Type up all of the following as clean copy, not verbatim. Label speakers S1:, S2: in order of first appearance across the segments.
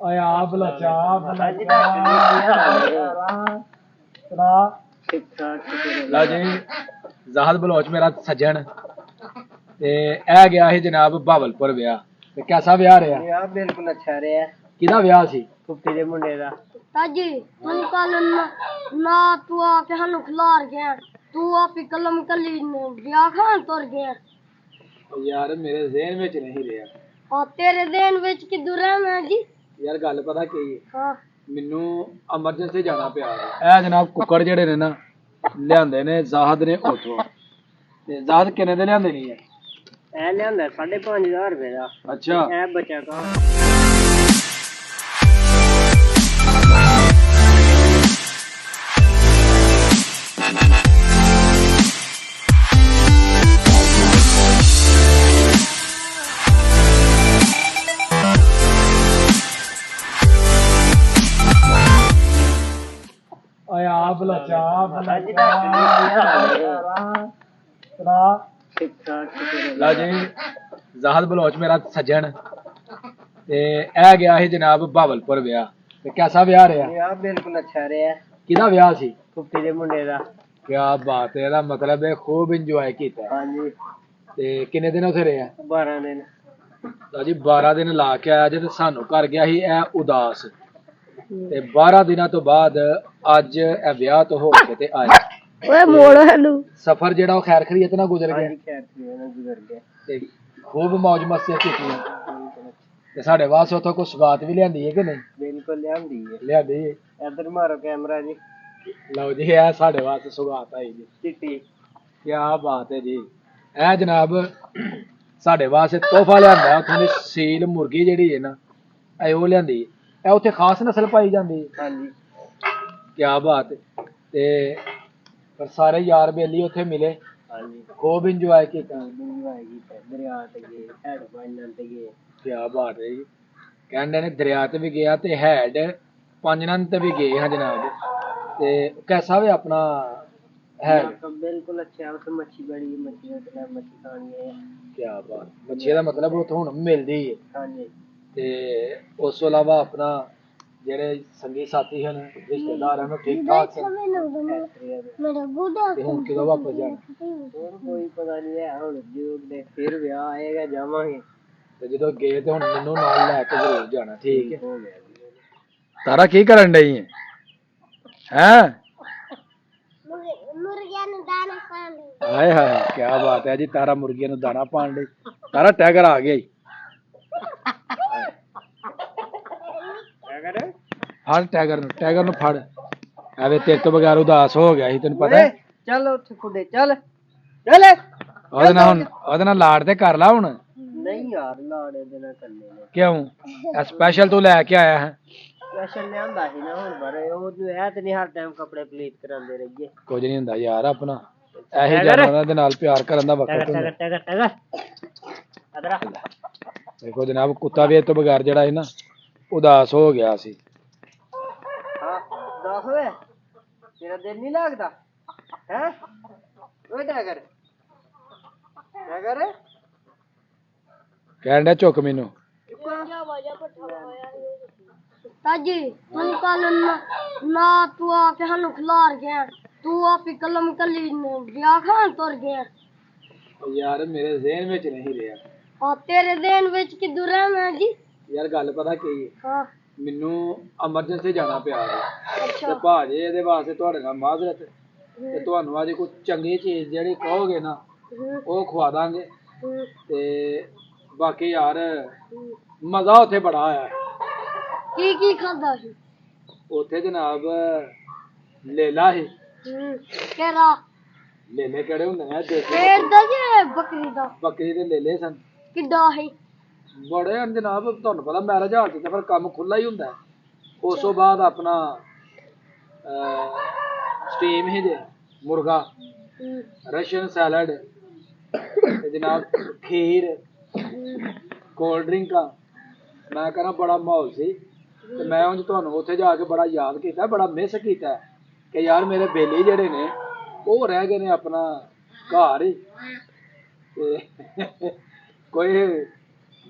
S1: ਓਏ ਆ ਬਲਚਾ ਲਾ ਜੀ ਜ਼ਾਹਦ ਬਲੋਚ ਮੇਰਾ ਸੱਜਣ ਤੇ ਇਹ ਗਿਆ ਸੀ ਜਨਾਬ ਬਹਾਵਲਪੁਰ ਵਿਆਹ ਤੇ ਕਿਹਦਾ ਵਿਆਹ ਰਿਹਾ?
S2: ਵਿਆਹ ਬਿਲਕੁਲ ਅੱਛਾ ਰਿਹਾ।
S1: ਕਿਹਦਾ ਵਿਆਹ ਸੀ?
S2: ਫੁੱਫੀ ਦੇ ਮੁੰਡੇ ਦਾ।
S3: ताजी हम कल ना तू आके हम खिलार गया तू आप कलम कली ब्याह खान तुर गया
S1: यार मेरे ज़हन में नहीं रहा।
S3: और तेरे देन विच किधर है मैं जी
S1: यार गल पता की है
S3: हां
S1: मैनू एमरजेंसी जाना पिया है। जनाब कुकड़ जेडे ने ना लियांदे ने ज़ाहद ने उथों ते ज़ाहद किन्ने दे लियांदे नहीं है?
S2: ए लियांदा 5,500 रुपए दा।
S1: अच्छा
S2: ए बचा का
S1: ला जी ਜ਼ਾਹਦ ਬਲੋਚ ਮੇਰਾ ਸੱਜਣ ਤੇ ਇਹ ਗਿਆ ਸੀ ਜਨਾਬ ਬਹਾਵਲਪੁਰ ਵਿਆਹ ਤੇ ਕਿਹਦਾ ਵਿਆਹ ਰਿਹਾ?
S2: ਵਿਆਹ ਬਿਲਕੁਲ ਅੱਛਾ ਰਿਹਾ।
S1: ਕਿਹਦਾ ਵਿਆਹ ਸੀ?
S2: ਫੁੱਫੀ ਦੇ ਮੁੰਡੇ ਦਾ।
S1: ਕੀ ਬਾਤ ਹੈ, ਇਹਦਾ ਮਤਲਬ ਹੈ ਖੂਬ ਇੰਜੋਏ ਕੀਤਾ।
S2: ਹਾਂਜੀ
S1: ਤੇ ਕਿੰਨੇ ਦਿਨ ਉੱਥੇ ਰਿਹਾ?
S2: 12 ਦਿਨ।
S1: ਲਾ ਜੀ 12 ਦਿਨ ਲਾ ਕੇ ਆਇਆ ਜੇ ਤੇ ਸਾਨੂੰ ਕਰ ਗਿਆ ਸੀ ਇਹ ਉਦਾਸ ਤੇ 12 ਦਿਨਾਂ ਤੋਂ ਬਾਅਦ ਅੱਜ ਇਹ ਵਿਆਹ ਤੋਂ ਹੋ ਕੇ ਤੇ ਆਇਆ।
S3: ओए मोड़ हेलू
S1: ਸਫ਼ਰ ਜਿਹੜਾ ਉਹ ਖੈਰ ਖਰੀਅਤ ਨਾਲ ਗੁਜ਼ਰ ਗਿਆ
S2: ਹਾਂਜੀ ਖੈਰ ਸੀ ਉਹਨਾਂ ਗੁਜ਼ਰ ਗਿਆ
S1: ਤੇ ਖੂਬ ਮौज ਮਸਤੀ ਕੀਤੀਆਂ ਤੇ ਸਾਡੇ ਵਾਸਤੇ ਉੱਥੋਂ ਕੋਈ ਸਵਾਤ ਵੀ ਲਿਆਂਦੀ ਹੈ ਕਿ ਨਹੀਂ?
S2: ਬਿਲਕੁਲ ਲਿਆਂਦੀ ਹੈ।
S1: ਲਿਆਂਦੀ ਹੈ।
S2: ਇੱਧਰ ਮਾਰੋ ਕੈਮਰਾ ਜੀ।
S1: ਲਓ ਜੀ ਇਹ ਸਾਡੇ ਵਾਸਤੇ ਸੁਗਾਤ ਆਈ ਜੀ।
S2: ਚਿੱਟੀ
S1: ਕੀ ਬਾਤ ਹੈ ਜੀ। ਇਹ ਜਨਾਬ ਸਾਡੇ ਵਾਸਤੇ ਤੋਹਫਾ ਲਿਆਂਦਾ ਉੱਥੋਂ ਦੀ ਸੀਲ ਮੁਰਗੀ ਜਿਹੜੀ ਹੈ ਨਾ ਇਹ ਉਹ ਲਿਆਂਦੀ ਇਹ ਉੱਥੇ ਖਾਸ ਨਸਲ ਪਾਈ ਜਾਂਦੀ ਹੈ।
S2: ਹਾਂਜੀ
S1: ਕੀ ਬਾਤ ਹੈ। ਤੇ ਪਰ ਸਾਰੇ ਯਾਰ ਬੇਲੀ ਉੱਥੇ ਮਿਲੇ।
S2: ਹਾਂਜੀ
S1: ਖੂਬ ਇੰਜੋਏ ਕੀਤਾ।
S2: ਇੰਜੋਏ ਕੀਤਾ। ਦਰਿਆ ਤੇ ਗਏ, ਹੈਡ ਪਾਈਨਾਂ ਤੇ ਗਏ।
S1: ਕੀ ਬਾਤ ਹੈ ਜੀ। ਕਹਿੰਦੇ ਨੇ ਦਰਿਆ ਤੇ ਵੀ ਗਿਆ ਤੇ ਹੈਡ ਪੰਜਨਨ ਤੇ ਵੀ ਗਏ ਹਾਂ ਜਨਾਬ। ਤੇ कैसा वे अपना है?
S2: बिल्कुल अच्छा है। उसमें मच्छी बड़ी मच्छी मच्छी खानी है।
S1: क्या बात। मच्छी का मतलब वो तो हुण मिलदी है।
S2: हाँ जी।
S1: ते उस तो इलावा अपना जेड़े संगी साथी हैं रिश्तेदार हैं ठीक ठाक हैं
S3: मेरा गुड़ा
S1: ते हुण किदों वापस जाना?
S2: और कोई पता नहीं है। हुण जो फिर ब्याह आएगा जावांगे
S1: ते जदों गए ते हुण मैनूं नाल लैके जरूर जाना। ठीक है।
S2: हो गया
S1: तारा की करन डई है? हैं
S3: मुर्गियां नु दाना पान
S1: हाय हाय क्या बात है जी। तारा मुर्गियां नु दाना पाण लई तारा टैगर आ गया।
S2: टैगर
S1: फड़ टैगर नु फड़। एवे तेरे तो बगैर उदास हो गया ਸੀ ਤੈਨੂੰ ਪਤਾ?
S2: चल उठ खुदे चल चल।
S1: ਉਹਦੇ ਨਾਲ ਲਾੜ ਤੇ ਕਰ ਲਾ ਹੁਣ।
S2: नहीं यार लाड़े देना करने ने
S1: ਕਿਉਂ ਸਪੈਸ਼ਲ ਤੂੰ ਲੈ ਕੇ ਆਇਆ ਹੈ?
S2: स्पेशल लियांदा ही ना हुण बारे ओ जो है ते नहीं हर टाइम कपड़े प्लीट करांदे रहिए।
S1: ਕੁਝ ਨਹੀਂ ਹੁੰਦਾ ਯਾਰ ਆਪਣਾ ਇਹੀ ਜਾਨਵਰਾਂ ਦੇ ਨਾਲ ਪਿਆਰ ਕਰਨ ਦਾ ਵਕਤ ਹੁੰਦਾ।
S2: टैगर टैगर अदरा
S1: ਦੇਖੋ ਜਨਾਬ ਕੁੱਤਾ ਵੀ ਇਹ ਤੋਂ ਬਗੈਰ ਜਿਹੜਾ ਹੈ ਨਾ ਉਦਾਸ ਹੋ ਗਿਆ ਸੀ।
S2: हां दस वे तेरा दिल नहीं लगदा हैं? ओए टैगर टैगर
S1: ਕਹਿਣ ਡਿਆ ਚੁੱਕ ਮੈਨੂੰ।
S3: ताजी हम कल ना तू आके हम खिलार गया तू आप कलम कली ब्याह खान तुर गया
S1: ਯਾਰ ਮੇਰੇ ਜ਼ਿਹਨ ਵਿੱਚ ਨਹੀਂ ਰਿਹਾ।
S3: और तेरे देन विच किधर है मैं जी
S1: ਯਾਰ ਗੱਲ ਪਤਾ ਕੀ ਹੈ
S3: हां
S1: ਮੈਨੂੰ ਐਮਰਜੈਂਸੀ ਜਾਣਾ ਪਿਆ ਹੈ ਤੇ
S3: अच्छा
S1: ਭਾਜੀ ਇਹਦੇ ਵਾਸਤੇ ਤੁਹਾਡੇ ਨਾਲ ਮਾਜ਼ਰਤ ਤੇ ਤੁਹਾਨੂੰ ਅੱਜ ਕੋਈ ਚੰਗੀ ਚੀਜ਼ ਜਿਹੜੀ ਕਹੋਗੇ ਨਾ ਉਹ ਖਵਾ ਦਾਂਗੇ। ਤੇ ਬਾਕੀ ਯਾਰ ਮਜ਼ਾ ਉੱਥੇ ਬੜਾ ਆਇਆ।
S3: की खादा सी
S1: ਉੱਥੇ ਜਨਾਬ ਲੇਲਾ ਸੀ।
S3: केरा
S1: ਲੇਲੇ ਕਿਹੜੇ ਹੁੰਦੇ ਨੇ ਦੇਸੀ
S3: पेड़ दा जे बकरी दा
S1: ਬੱਕਰੀ ਦੇ ਲੇਲੇ ਸਨ
S3: किड्डा है
S1: ਬੜੇ ਹਨ ਜਨਾਬ। ਤੁਹਾਨੂੰ ਪਤਾ ਮੈਰਿਜ ਹਾਲ ਚ ਤਾਂ ਫਿਰ ਕੰਮ ਖੁੱਲਾ ਹੀ ਹੁੰਦਾ ਹੈ। ਉਸ ਤੋਂ ਬਾਅਦ ਆਪਣਾ ਸਟੀਮ ਹੀ ਜੇ ਮੁਰਗਾ ਰਸ਼ੀਅਨ ਸੈਲਡ ਤੇ ਜਨਾਬ ਖੀਰ ਕੋਲਡ ਡਰਿੰਕਾਂ ਮੈਂ ਕਹਿੰਦਾ ਬੜਾ ਮਾਹੌਲ ਸੀ। ਤੇ ਮੈਂ ਉਂਝ ਤੁਹਾਨੂੰ ਉੱਥੇ ਜਾ ਕੇ ਬੜਾ ਯਾਦ ਕੀਤਾ ਬੜਾ ਮਿਸ ਕੀਤਾ ਕਿ ਯਾਰ ਮੇਰੇ ਬੇਲੀ ਜਿਹੜੇ ਨੇ ਉਹ ਰਹਿ ਗਏ ਨੇ ਆਪਣਾ ਘਰ ਹੀ। ਤੇ ਕੋਈ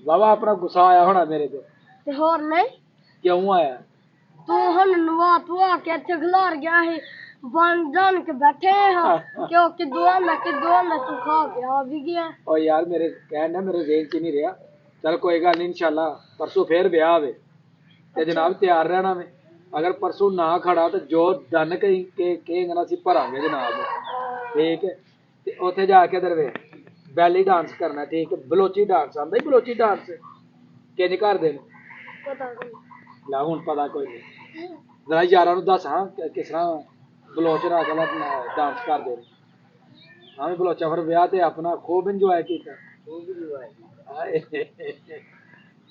S1: ਵਾਵਾ ਆਪਣਾ ਗੁੱਸਾ ਆਇਆ ਹੋਣਾ ਮੇਰੇ ਤੇ
S3: होर नहीं
S1: क्यों आया?
S3: तू हन नवा तू आके इत्थे खिलार गया है बन जान के बैठे हैं क्योंकि दुआ में तू खा गया भी गया
S1: और यार मेरे कहना मेरे जेल च नहीं रहा। चल कोई गल नहीं, इंशाल्लाह परसों फिर ब्याह वे ते जनाब तैयार रहना में। अगर परसों ना खड़ा तो जो डन कहेंगे ना असीं भरांगे जनाब, ठीक है। ते उत्थे जाके दरवे बैली डांस करना, ठीक है। बलोची डांस आंदा ही, बलोची डांस किंज करदे ने?
S3: पता नहीं
S1: ला हुण पता कोई नहीं, जरा यारां नूं दस हां किस तरह बलोच नाच वाला डांस करदे ने। हाँ भी बलोचा फिर ब्याह ते अपना खूब इंजॉय कीता। हाय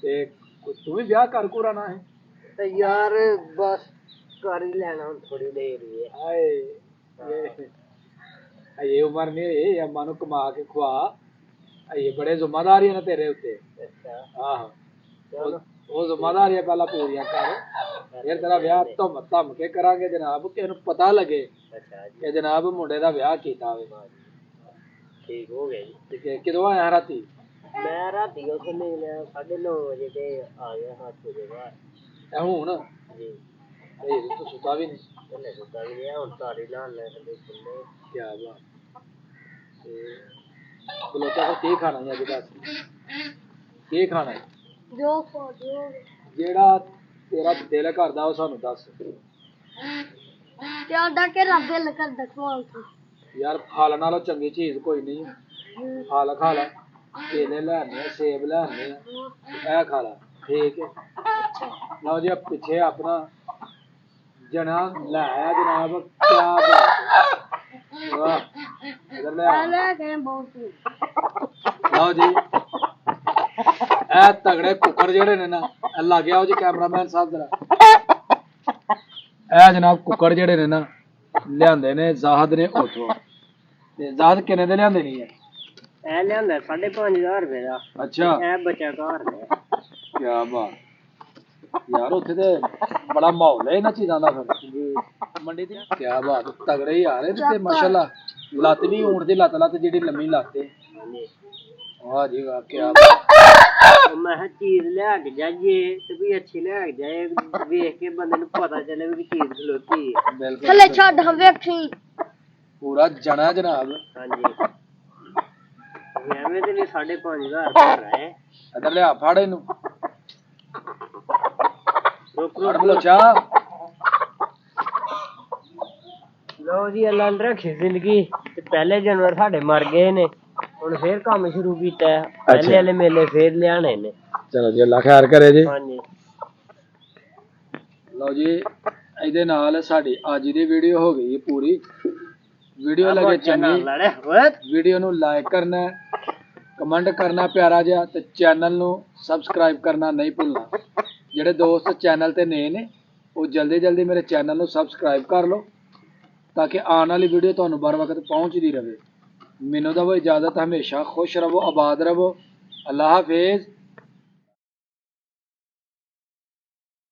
S1: ते तू भी ब्याह कर कुरा ना है?
S2: तो यार बस कर ही लेना हूँ थोड़ी देर ही है।
S1: हाय ये उम्र में ये अम्मा नूं कमा के खुआ, ये बड़े जिम्मेदारी ने तेरे उत्ते।
S2: अच्छा
S1: आहो
S2: चलो
S1: वो जिम्मेदारियां पहला पूरियां कर, फिर तेरा ब्याह धम के करांगे जनाब, कि इहनूं पता लगे
S2: अच्छा जी
S1: कि जनाब मुंडे दा ब्याह कीता वे।
S2: ठीक हो गया जी।
S1: ठीक है, किदों आया राती?
S2: मैं राती उसे निकलिया 9:30 बजे ते आ गया 7 बजे बाद।
S1: ए हुण
S2: जी
S1: ए तू सुता भी नहीं?
S2: पहले सुता भी गया और तारी लान ले ते सुनने
S1: क्या बात। ते बलोचा फिर की खाना है अज? दस की खाना है
S3: जो खो जो
S1: जेड़ा तेरा दिल करदा ओ सानू दस।
S3: त्यादा के दिल कर दखवाल तू
S1: यार फल नालों चंगी चीज कोई नहीं, फल खा ला, केले लैने, सेब लैने, ए खा ला, ठीक है। लो जी पिछे अपना जना लाया जनाब, क्या बात है, वाह इधर ले आ।
S3: पहले के बहुत
S1: लो जी ए तगड़े कुकर जेड़े ने ना, ला गया जी कैमरामैन साहब जरा, ए जनाब कुकर जेड़े ने ना लियांदे ने ज़ाहद ने उथों। ते ज़ाहद किन्ने दे लियांदे नहीं है?
S2: ए लियांदा 5,500 रुपए दा।
S1: अच्छा
S2: ए बच्चा घर ने।
S1: क्या बात यार, उत्थे ते बड़ा माहौल है इन्हां चीज़ां दा फिर
S2: जी
S1: मंडी दी। क्या बात तगड़े ही आ रहे ते माशाल्लाह, लत्त भी ऊंट दी लत्त जेड़ी लम्मी लत्त है।
S2: जी
S1: वाह जी वाह क्या बात।
S2: तो मैं किहा चीज ले के जाइए ते भी अच्छी ले के जाए, देख के बंदे नूं पता चले भी चीज खलोती है।
S1: बिल्कुल
S3: चले छड़ हम वेखी
S1: पूरा जना जनाब।
S2: हाँ जी एवं तो नहीं 5,500 रुपए रहा है।
S1: इधर ले आ फाड़ इनू,
S2: रुक
S1: फाड़
S2: रुक
S1: बलोचा।
S2: लो जी अल्लाह ने रखी जिंदगी ते पहले जानवर साडे मर गए ने, हुण फिर काम शुरू कीता है। पहले वाले मेले फिर लियाने ने।
S1: चलो जी अल्लाह खैर करे जी।
S2: हाँ जी
S1: लो जी ਇਹਦੇ ਨਾਲ ਸਾਡੀ ਅੱਜ ਦੀ ਵੀਡੀਓ ਹੋ ਗਈ ਪੂਰੀ। ਵੀਡੀਓ ਲੱਗੇ ਚੰਗੀ,
S2: लड़े ओए
S1: ਵੀਡੀਓ ਨੂੰ ਲਾਈਕ ਕਰਨਾ, ਕਮੈਂਟ ਕਰਨਾ ਪਿਆਰਾ ਜਿਹਾ, ਤੇ ਚੈਨਲ ਨੂੰ ਸਬਸਕ੍ਰਾਈਬ ਕਰਨਾ ਨਹੀਂ ਭੁੱਲਣਾ। ਜਿਹੜੇ ਦੋਸਤ ਚੈਨਲ ਤੇ ਨਏ ਨੇ ਉਹ ਜਲਦੀ ਜਲਦੀ ਮੇਰੇ ਚੈਨਲ ਨੂੰ ਸਬਸਕ੍ਰਾਈਬ ਕਰ ਲਓ, ਤਾਂ ਕਿ ਆਉਣ ਵਾਲੀ ਵੀਡੀਓ ਤੁਹਾਨੂੰ बर वक्त ਪਹੁੰਚਦੀ ਰਹੇ। ਮੈਨੂੰ ਦਵੋ ਇਜਾਜ਼ਤ, ਹਮੇਸ਼ਾ खुश रहो, आबाद रहो। अल्लाह हाफिज।